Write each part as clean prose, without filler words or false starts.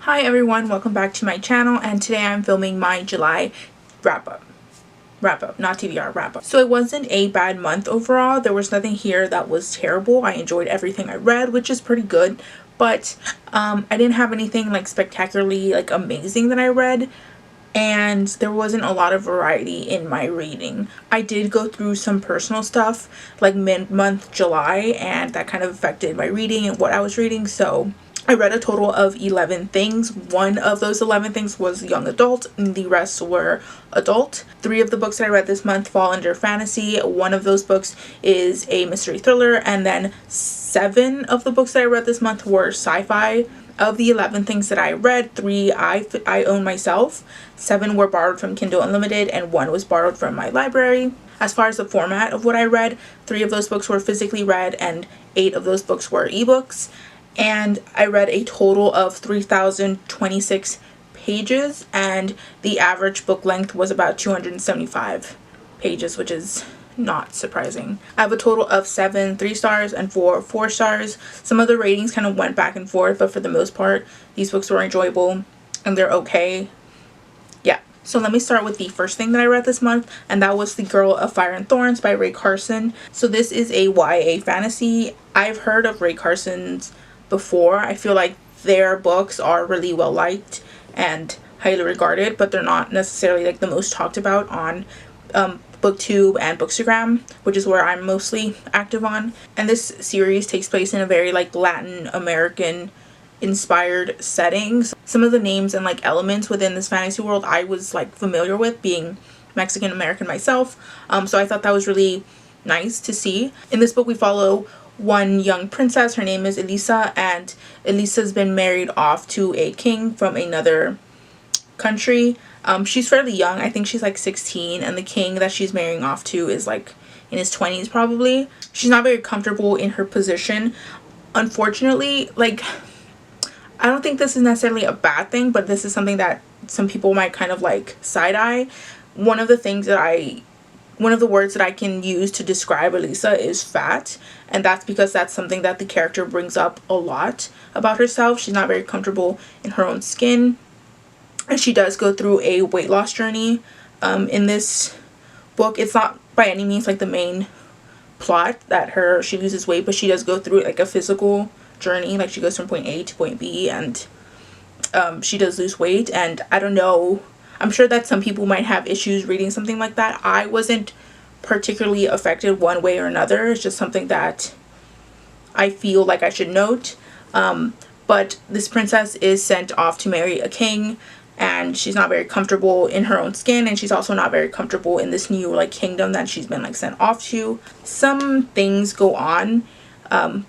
Hi everyone, welcome back to my channel, and today I'm filming my July wrap-up, not TBR, wrap-up. So it wasn't a bad month overall. There was nothing here that was terrible. I enjoyed everything I read, which is pretty good, but I didn't have anything like spectacularly like amazing that I read, and there wasn't a lot of variety in my reading. I did go through some personal stuff like mid-month July, and that kind of affected my reading and what I was reading. So I read a total of 11 things. One of those 11 things was young adult and the rest were adult. 3 of the books that I read this month fall under fantasy. One of those books is a mystery thriller, and then 7 of the books that I read this month were sci-fi. Of the 11 things that I read, 3 I own myself, 7 were borrowed from Kindle Unlimited, and 1 was borrowed from my library. As far as the format of what I read, 3 of those books were physically read and 8 of those books were ebooks. And I read a total of 3,026 pages, and the average book length was about 275 pages, which is not surprising. I have a total of 7 3 stars and 4 4 stars. Some of the ratings kind of went back and forth, but for the most part, these books were enjoyable and they're okay. Yeah. So let me start with the first thing that I read this month, and that was The Girl of Fire and Thorns by Ray Carson. So this is a YA fantasy. I've heard of Ray Carson's before. I feel like their books are really well liked and highly regarded, but they're not necessarily like the most talked about on BookTube and Bookstagram, which is where I'm mostly active on. And this series takes place in a very like Latin American inspired settings. Some of the names and like elements within this fantasy world I was like familiar with, being Mexican American myself, so I thought that was really nice to see. In this book we follow one young princess. Her name is Elisa, and Elisa's been married off to a king from another country. She's fairly young. I think she's like 16, and the king that she's marrying off to is like in his 20s probably. She's not very comfortable in her position, unfortunately. Like, I don't think this is necessarily a bad thing, but this is something that some people might kind of like side-eye. One of the words that I can use to describe Elisa is fat, and that's because that's something that the character brings up a lot about herself. She's not very comfortable in her own skin, and she does go through a weight loss journey in this book. It's not by any means like the main plot that she loses weight, but she does go through like a physical journey. Like, she goes from point A to point B, and she does lose weight. And I don't know, I'm sure that some people might have issues reading something like that. I wasn't particularly affected one way or another. It's just something that I feel like I should note. But this princess is sent off to marry a king, and she's not very comfortable in her own skin, and she's also not very comfortable in this new like kingdom that she's been like sent off to. Some things go on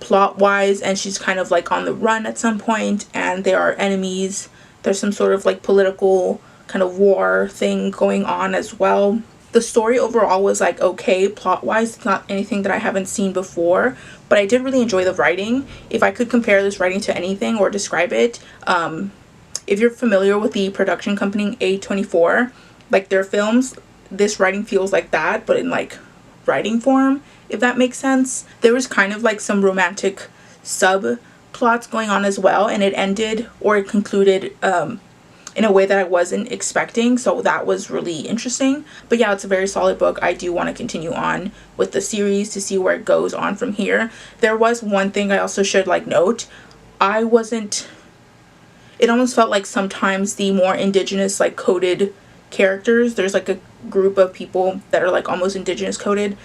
plot wise, and she's kind of like on the run at some point, and there are enemies. There's some sort of like political kind of war thing going on as well. The story overall was like okay plot wise. It's not anything that I haven't seen before, but I did really enjoy the writing. If I could compare this writing to anything or describe it, if you're familiar with the production company A24, like their films, this writing feels like that, but in like writing form, if that makes sense. There was kind of like some romantic subplots going on as well, and it ended, or it concluded in a way that I wasn't expecting, so that was really interesting. But yeah, it's a very solid book. I do want to continue on with the series to see where it goes on from here. There was one thing I also should like note. It almost felt like sometimes the more indigenous like coded characters, there's like a group of people that are like almost indigenous coded,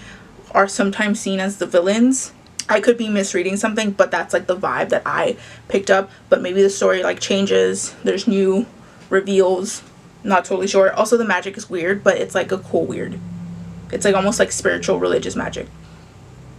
are sometimes seen as the villains. I could be misreading something, but that's like the vibe that I picked up. But maybe the story like changes, there's new reveals, not totally sure. Also, the magic is weird, but it's like a cool weird. It's like almost like spiritual religious magic.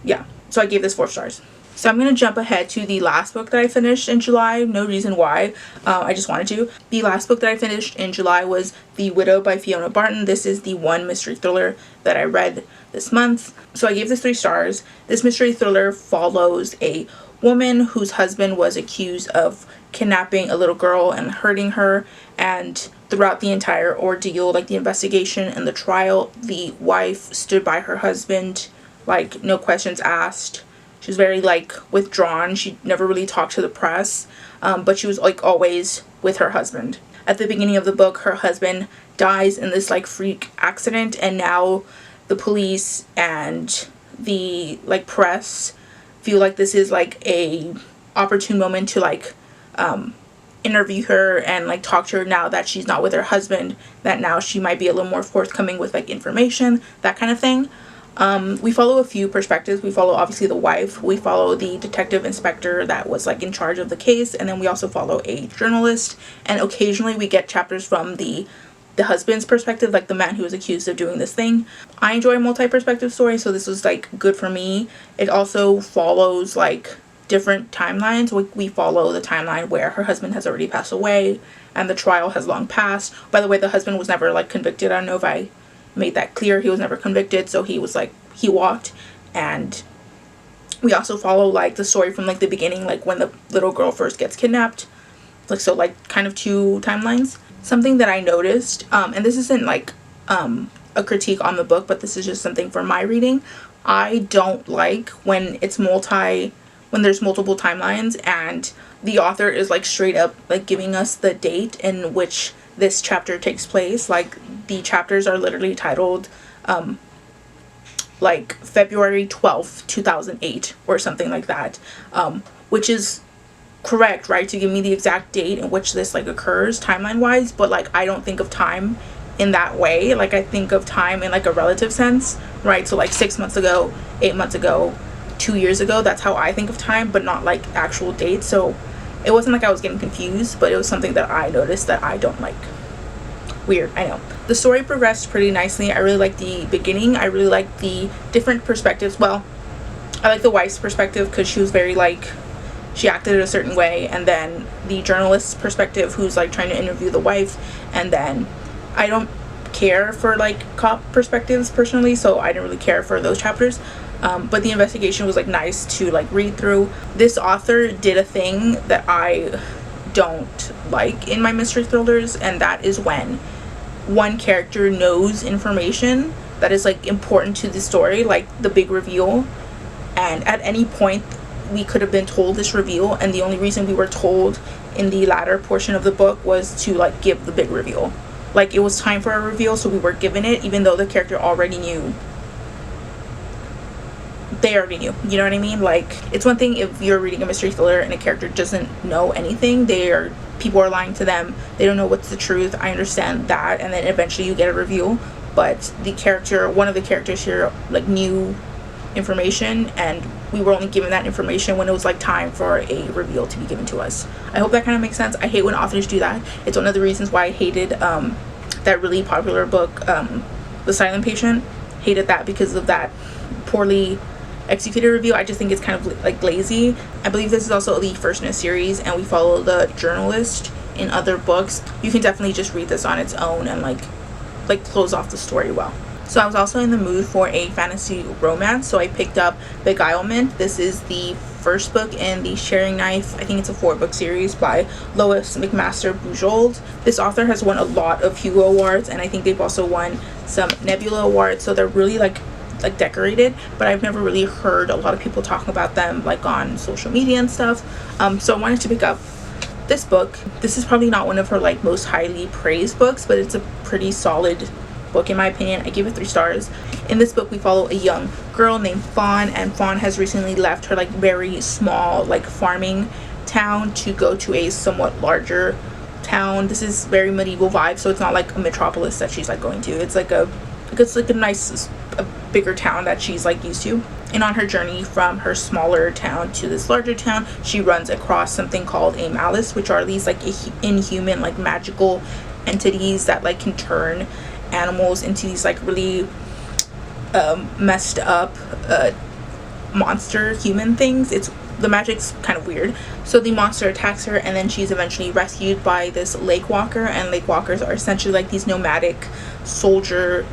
Yeah, so I gave this 4 stars. So I'm going to jump ahead to the last book that I finished in July. No reason why, I just wanted to. The last book that I finished in July was The Widow by Fiona Barton. This is the one mystery thriller that I read this month. So I gave this 3 stars. This mystery thriller follows a woman whose husband was accused of kidnapping a little girl and hurting her, and throughout the entire ordeal, like the investigation and the trial, the wife stood by her husband, like no questions asked. She was very like withdrawn. She never really talked to the press. but she was like always with her husband. At the beginning of the book, her husband dies in this like freak accident, and now the police and the like press feel like this is like a opportune moment to like interview her and like talk to her now that she's not with her husband, that now she might be a little more forthcoming with like information, that kind of thing. We follow a few perspectives. We follow obviously the wife, we follow the detective inspector that was like in charge of the case, and then we also follow a journalist, and occasionally we get chapters from the husband's perspective, like the man who was accused of doing this thing. I enjoy multi-perspective stories, so this was like good for me. It also follows like different timelines. We follow the timeline where her husband has already passed away and the trial has long passed. By the way, the husband was never like convicted. I don't know if I made that clear. He was never convicted, so he was like, he walked. And we also follow like the story from like the beginning, like when the little girl first gets kidnapped, like, so like kind of two timelines. Something that I noticed, and this isn't like a critique on the book, but this is just something for my reading. I don't like when it's when there's multiple timelines and the author is like straight up like giving us the date in which this chapter takes place. Like the chapters are literally titled like February 12th 2008 or something like that, which is correct, right, to give me the exact date in which this like occurs timeline wise, but like I don't think of time in that way. Like I think of time in like a relative sense, right? So like 6 months ago, 8 months ago, 2 years ago, that's how I think of time, but not like actual dates. So it wasn't like I was getting confused, but it was something that I noticed that I don't like. Weird, I know. The story progressed pretty nicely. I really like the beginning. I really like the different perspectives. Well, I like the wife's perspective because she was very like, she acted a certain way, and then the journalist's perspective who's like trying to interview the wife, and then I don't care for like cop perspectives personally, so I didn't really care for those chapters, but the investigation was like nice to like read through. This author did a thing that I don't like in my mystery thrillers, and that is when one character knows information that is like important to the story, like the big reveal, and at any point we could have been told this reveal, and the only reason we were told in the latter portion of the book was to like give the big reveal. Like it was time for a reveal, so we were given it even though the character already knew. They already knew, you know what I mean? Like it's one thing if you're reading a mystery thriller and a character doesn't know anything, people are lying to them, they don't know what's the truth. I understand that, and then eventually you get a reveal, but one of the characters here like knew information, and we were only given that information when it was like time for a reveal to be given to us. I hope that kind of makes sense. I hate when authors do that. It's one of the reasons why I hated that really popular book, The Silent Patient. Hated that because of that poorly executed review. I just think it's kind of like lazy. I believe this is also the first in a series, and we follow the journalist in other books. You can definitely just read this on its own and like close off the story well. So I was also in the mood for a fantasy romance, so I picked up Beguilement. This is the first book in the Sharing Knife, I think it's a 4-book series by Lois, McMaster, Bujold. This author has won a lot of Hugo Awards, and I think they've also won some Nebula Awards, so they're really like decorated, but I've never really heard a lot of people talking about them like on social media and stuff. So I wanted to pick up this book. This is probably not one of her like most highly praised books, but it's a pretty solid book in my opinion. I give it 3 stars. In this book we follow a young girl named Fawn, and Fawn has recently left her like very small like farming town to go to a somewhat larger town. This is very medieval vibe, so it's not like a metropolis that she's like going to. It's like a nice bigger town that she's like used to. And on her journey from her smaller town to this larger town, she runs across something called a malice, which are these like inhuman like magical entities that like can turn animals into these like really messed up monster human things. The magic's kind of weird. So the monster attacks her, and then she's eventually rescued by this lake walker, and lake walkers are essentially like these nomadic soldier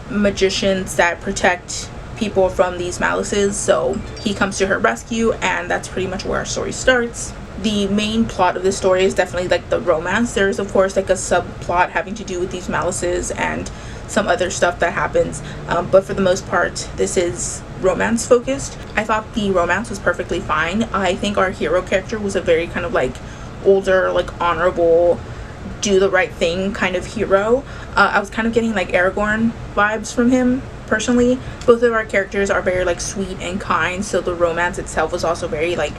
magicians that protect people from these malices. So he comes to her rescue, and that's pretty much where our story starts. The main plot of this story is definitely like the romance. There's of course like a subplot having to do with these malices and some other stuff that happens, but for the most part this is romance focused. I thought the romance was perfectly fine. I think our hero character was a very kind of like older, like honorable, do the right thing kind of hero. I was kind of getting like Aragorn vibes from him personally. Both of our characters are very like sweet and kind, so the romance itself was also very like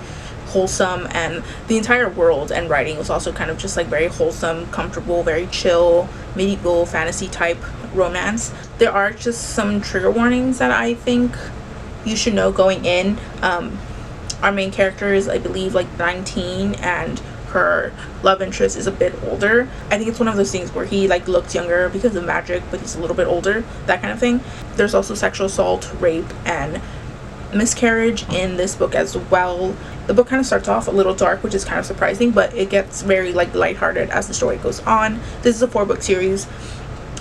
wholesome, and the entire world and writing was also kind of just like very wholesome, comfortable, very chill, medieval fantasy type romance. There are just some trigger warnings that I think you should know going in. Our main character is, I believe, like 19, and her love interest is a bit older. I think it's one of those things where he like looks younger because of magic, but he's a little bit older, that kind of thing. There's also sexual assault, rape, and miscarriage in this book as well. The book kind of starts off a little dark, which is kind of surprising, but it gets very like lighthearted as the story goes on. This is a 4-book series.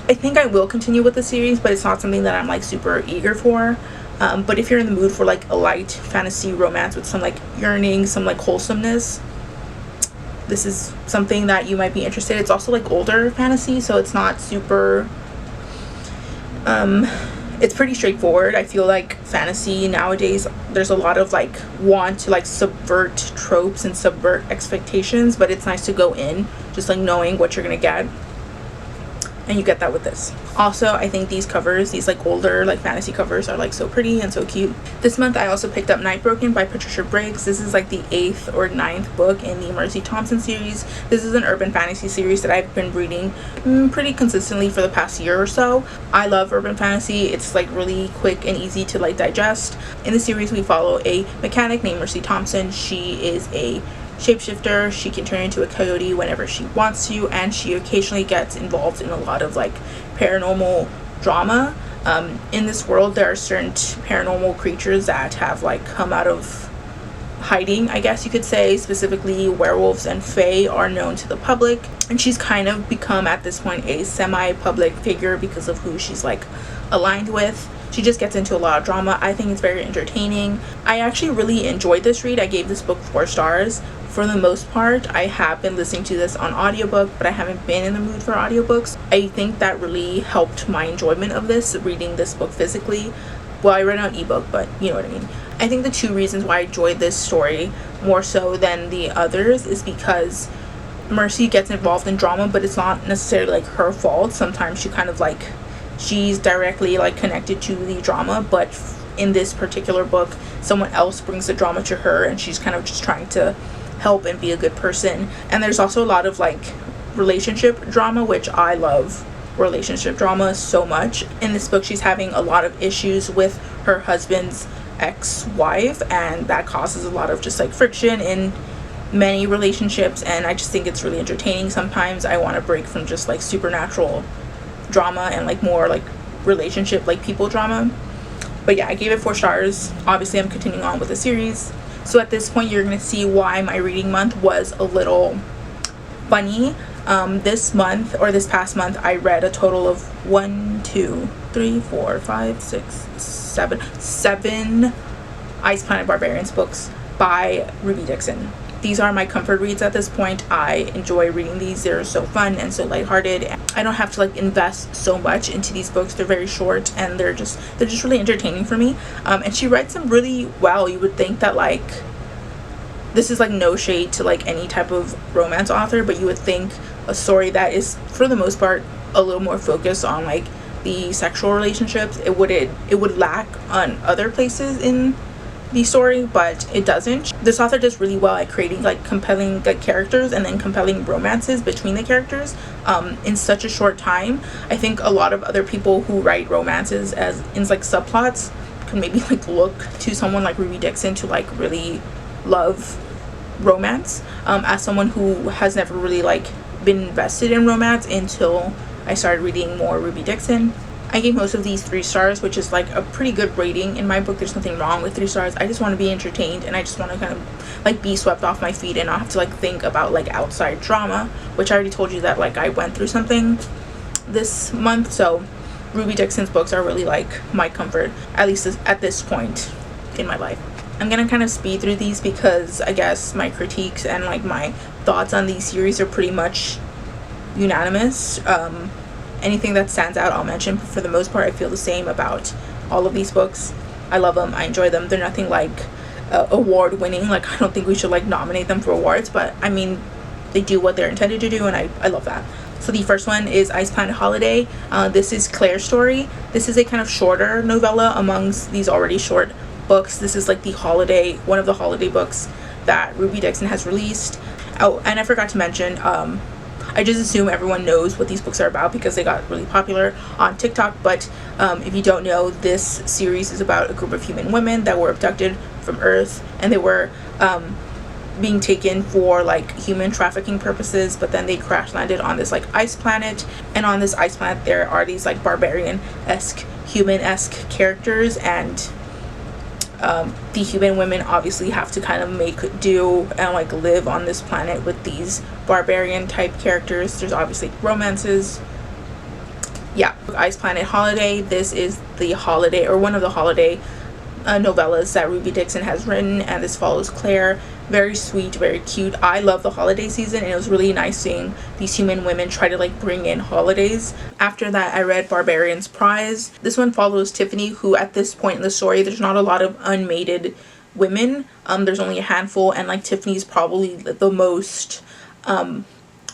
I think I will continue with the series, but it's not something that I'm like super eager for. But if you're in the mood for like a light fantasy romance with some like yearning, some like wholesomeness, this is something that you might be interested in. It's also like older fantasy, so it's not super it's pretty straightforward. I feel like fantasy nowadays, there's a lot of like want to like subvert tropes and subvert expectations, but it's nice to go in just like knowing what you're gonna get, and you get that with this. Also, I think these covers, these like older like fantasy covers, are like so pretty and so cute. This month I also picked up Night Broken by Patricia Briggs. This is like the 8th or 9th book in the Mercy Thompson series. This is an urban fantasy series that I've been reading pretty consistently for the past year or so. I love urban fantasy. It's like really quick and easy to like digest. In the series we follow a mechanic named Mercy Thompson. She is a shapeshifter. She can turn into a coyote whenever she wants to, and she occasionally gets involved in a lot of like paranormal drama. In this world there are certain paranormal creatures that have like come out of hiding, I guess you could say. Specifically, werewolves and fae are known to the public, and she's kind of become at this point a semi-public figure because of who she's like aligned with. She just gets into a lot of drama. I think it's very entertaining. I actually really enjoyed this read. I gave this book 4 stars. For the most part, I have been listening to this on audiobook, but I haven't been in the mood for audiobooks. I think that really helped my enjoyment of this, reading this book physically. Well, I read it on ebook, but you know what I mean. I think the 2 reasons why I enjoyed this story more so than the others is because Mercy gets involved in drama, but it's not necessarily like her fault. Sometimes she kind of like, she's directly like connected to the drama, but in this particular book someone else brings the drama to her, and she's kind of just trying to help and be a good person. And there's also a lot of like relationship drama, which I love relationship drama so much. In this book she's having a lot of issues with her husband's ex-wife, and that causes a lot of just like friction in many relationships, and I just think it's really entertaining. Sometimes I want to break from just like supernatural drama and like more like relationship like people drama. But yeah, I gave it 4 stars. Obviously I'm continuing on with the series, so at this point you're gonna see why my reading month was a little funny. This month, or this past month, I read a total of 7 Ice Planet Barbarians books by Ruby Dixon. These are my comfort reads at this point. I enjoy reading these. They're so fun and so lighthearted. I don't have to like invest so much into these books. They're very short, and they're just really entertaining for me. And she writes them really well. You would think that like, this is like no shade to like any type of romance author, but you would think a story that is for the most part a little more focused on like the sexual relationships, it would lack on other places in the story, but it doesn't. This author does really well at creating like compelling like characters and then compelling romances between the characters in such a short time. I think a lot of other people who write romances as in like subplots can maybe like look to someone like Ruby Dixon to like really love romance. As someone who has never really like been invested in romance until I started reading more Ruby Dixon, I gave most of these 3 stars, which is like a pretty good rating in my book. There's nothing wrong with 3 stars. I just want to be entertained, and I just want to kind of like be swept off my feet and not have to like think about like outside drama, which I already told you that like I went through something this month. So Ruby Dixon's books are really like my comfort, at least at this point in my life. I'm gonna kind of speed through these because I guess my critiques and like my thoughts on these series are pretty much unanimous. Anything that stands out I'll mention, but for the most part I feel the same about all of these books. I love them, I enjoy them. They're nothing like award winning. Like I don't think we should like nominate them for awards, but I mean they do what they're intended to do, and I love that. So the first one is Ice Planet Holiday. This is Claire's story. This is a kind of shorter novella amongst these already short books. This is like the holiday, one of the holiday books that Ruby Dixon has released. Oh, and I forgot to mention, I just assume everyone knows what these books are about because they got really popular on TikTok, but if you don't know, this series is about a group of human women that were abducted from Earth, and they were being taken for like human trafficking purposes, but then they crash landed on this like ice planet, and on this ice planet there are these like barbarian-esque, human-esque characters, and the human women obviously have to kind of make do and like live on this planet with these barbarian type characters. There's obviously romances. Yeah, Ice Planet Holiday. This is the holiday, or one of the holiday novellas that Ruby Dixon has written, and this follows Claire. Very sweet, very cute. I love the holiday season, and it was really nice seeing these human women try to like bring in holidays. After that, I read Barbarians Prize. This one follows Tiffany, who at this point in the story, there's not a lot of unmated women. There's only a handful, and like Tiffany's probably the most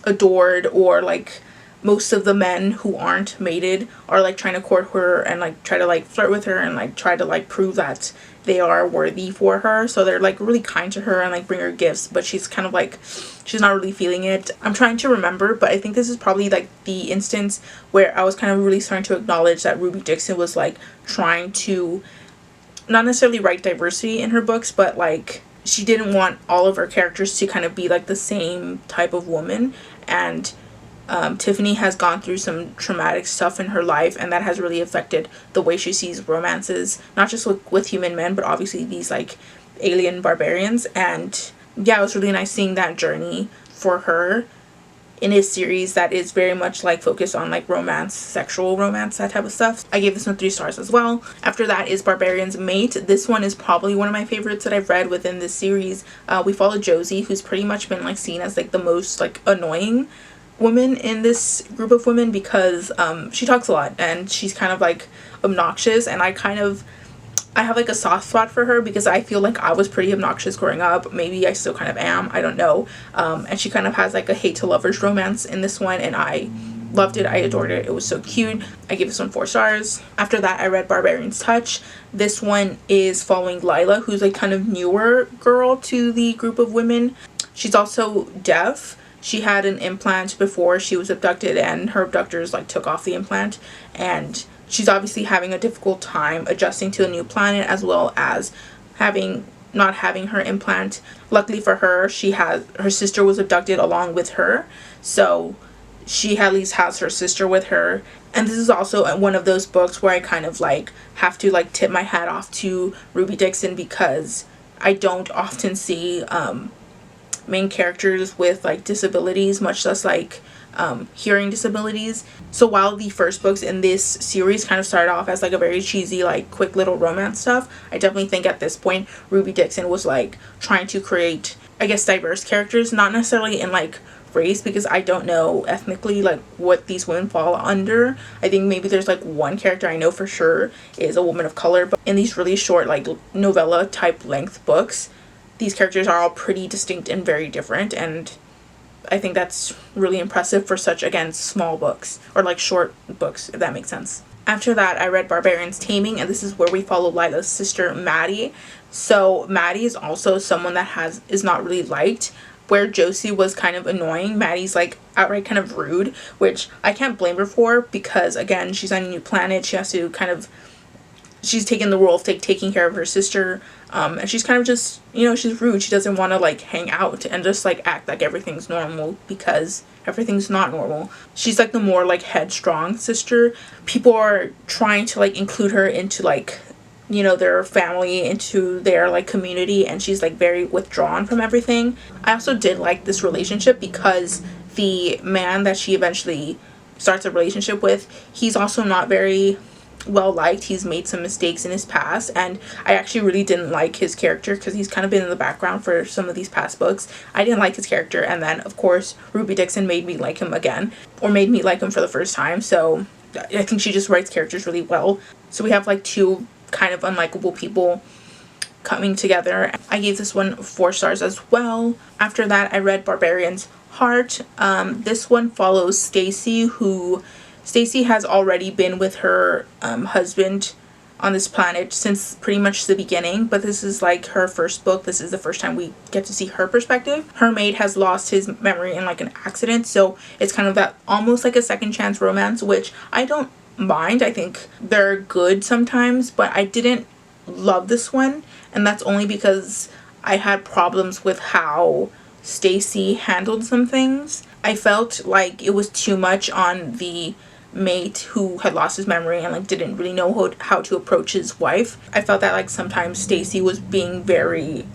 adored, or like most of the men who aren't mated are like trying to court her and like try to like flirt with her and like try to like prove that they are worthy for her. So they're like really kind to her and like bring her gifts, but she's kind of like, she's not really feeling it. I'm trying to remember, but I think this is probably like the instance where I was kind of really starting to acknowledge that Ruby Dixon was like trying to not necessarily write diversity in her books, but like she didn't want all of her characters to kind of be like the same type of woman. And Tiffany has gone through some traumatic stuff in her life, and that has really affected the way she sees romances, not just with human men, but obviously these like alien barbarians. And yeah, it was really nice seeing that journey for her in a series that is very much like focused on like romance, sexual romance, that type of stuff. I gave this one 3 stars as well. After that is Barbarians Mate. This one is probably one of my favorites that I've read within this series. We follow Josie, who's pretty much been like seen as like the most like annoying woman in this group of women because she talks a lot and she's kind of like obnoxious, and I have like a soft spot for her because I feel like I was pretty obnoxious growing up. Maybe I still kind of am, I don't know. And she kind of has like a hate to lovers romance in this one, and I loved it. I adored it. It was so cute. I gave this one 4 stars. After that, I read Barbarians Touch. This one is following Lila, who's a kind of newer girl to the group of women. She's also deaf. She had an implant before she was abducted, and her abductors like took off the implant, and she's obviously having a difficult time adjusting to a new planet, as well as not having her implant. Luckily for her, her sister was abducted along with her, so she at least has her sister with her. And this is also one of those books where I kind of like have to like tip my hat off to Ruby Dixon, because I don't often see main characters with like disabilities, much less like hearing disabilities. So while the first books in this series kind of started off as like a very cheesy like quick little romance stuff, I definitely think at this point Ruby Dixon was like trying to create, I guess, diverse characters, not necessarily in like race, because I don't know ethnically like what these women fall under. I think maybe there's like one character I know for sure is a woman of color, but in these really short like novella type length books, these characters are all pretty distinct and very different, and I think that's really impressive for such, again, small books, or like short books, if that makes sense. After that, I read Barbarians Taming, and this is where we follow Lila's sister, Maddie. So Maddie is also someone that is not really liked. Where Josie was kind of annoying, Maddie's like outright kind of rude, which I can't blame her for, because again, she's on a new planet. She has to kind of, she's taken the role of taking care of her sister, and she's kind of just, you know, she's rude. She doesn't want to like hang out and just like act like everything's normal, because everything's not normal. She's like the more like headstrong sister. People are trying to like include her into like, you know, their family, into their like community, and she's like very withdrawn from everything. I also did like this relationship because the man that she eventually starts a relationship with, he's also not very well liked. He's made some mistakes in his past, and I actually really didn't like his character because he's kind of been in the background for some of these past books. I didn't like his character, and then of course Ruby Dixon made me like him again, or made me like him for the first time. So I think she just writes characters really well. So we have like 2 kind of unlikable people coming together. I gave this one 4 stars as well. After that, I read Barbarians Heart. This one follows Stacy, who Stacy has already been with her husband on this planet since pretty much the beginning, but this is like her first book. This is the first time we get to see her perspective. Her mate has lost his memory in like an accident, so it's kind of that almost like a second chance romance, which I don't mind. I think they're good sometimes, but I didn't love this one, and that's only because I had problems with how Stacy handled some things. I felt like it was too much on the mate who had lost his memory and like didn't really know how to approach his wife. I felt that like sometimes Stacy was being very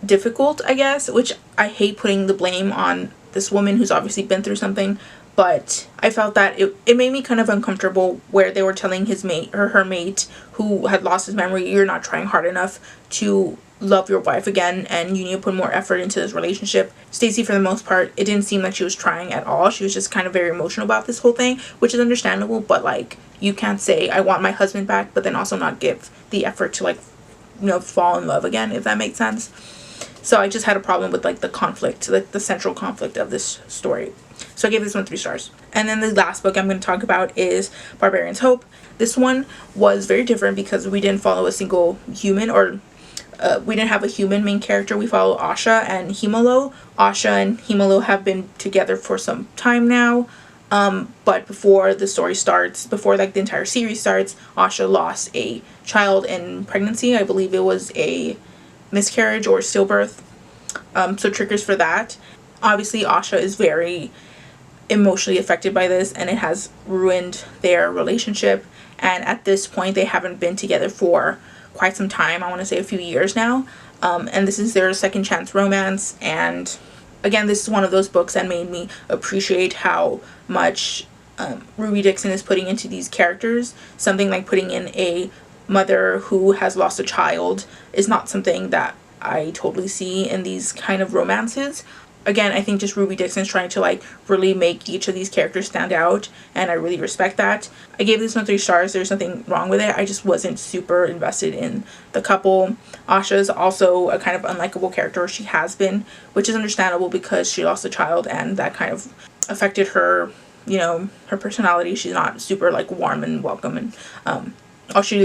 difficult, I guess, which I hate putting the blame on this woman who's obviously been through something, but I felt that it made me kind of uncomfortable where they were telling his mate or her mate who had lost his memory, you're not trying hard enough to love your wife again and you need to put more effort into this relationship. Stacy, for the most part, it didn't seem like she was trying at all. She was just kind of very emotional about this whole thing, which is understandable, but like you can't say I want my husband back but then also not give the effort to like, you know, fall in love again, if that makes sense. So I just had a problem with like the conflict, like the central conflict of this story. So I gave this one 3 stars. And then the last book I'm going to talk about is Barbarians Hope. This one was very different because we didn't follow a single human, or we didn't have a human main character. We follow Asha and Himalo. Asha and Himalo have been together for some time now. But before the story starts, before like the entire series starts, Asha lost a child in pregnancy. I believe it was a miscarriage or stillbirth. So triggers for that. Obviously, Asha is very emotionally affected by this and it has ruined their relationship. And at this point, they haven't been together for quite some time. I want to say a few years now. And this is their second chance romance. And again, this is one of those books that made me appreciate how much Ruby Dixon is putting into these characters. Something like putting in a mother who has lost a child is not something that I totally see in these kind of romances. Again, I think just Ruby Dixon's trying to like really make each of these characters stand out, and I really respect that. I gave this one 3 stars. There's nothing wrong with it. I just wasn't super invested in the couple. Asha is also a kind of unlikable character. She has been, which is understandable because she lost a child and that kind of affected her, you know, her personality. She's not super like warm and welcome, and all she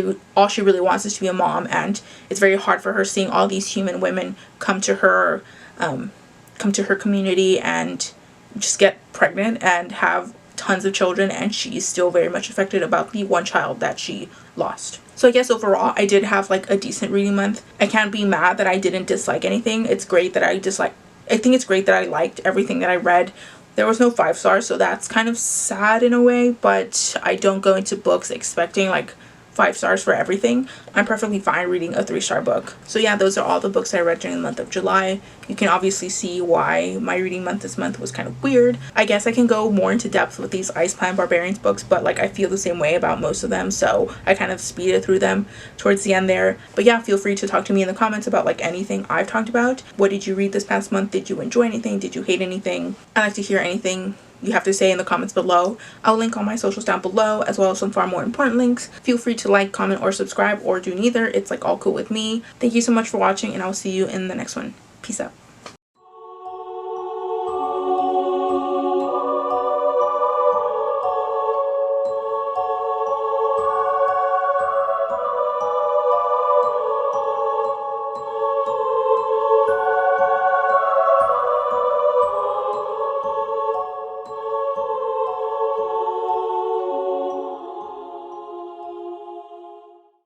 really wants is to be a mom, and it's very hard for her seeing all these human women come to her community and just get pregnant and have tons of children, and she's still very much affected about the one child that she lost. So I guess overall I did have like a decent reading month. I can't be mad that I didn't dislike anything. It's great that I think it's great that I liked everything that I read. There was no 5 stars, so that's kind of sad in a way, but I don't go into books expecting like 5 stars for everything. I'm perfectly fine reading a 3-star book. So yeah, those are all the books I read during the month of July. You can obviously see why my reading month this month was kind of weird. I guess I can go more into depth with these Ice Planet Barbarians books, but like I feel the same way about most of them, so I kind of speeded through them towards the end there. But yeah, feel free to talk to me in the comments about like anything I've talked about. What did you read this past month? Did you enjoy anything? Did you hate anything? I like to hear anything you have to say in the comments below. I'll link all my socials down below, as well as some far more important links. Feel free to like, comment, or subscribe, or do neither. It's like all cool with me. Thank you so much for watching, and I'll see you in the next one. Peace out.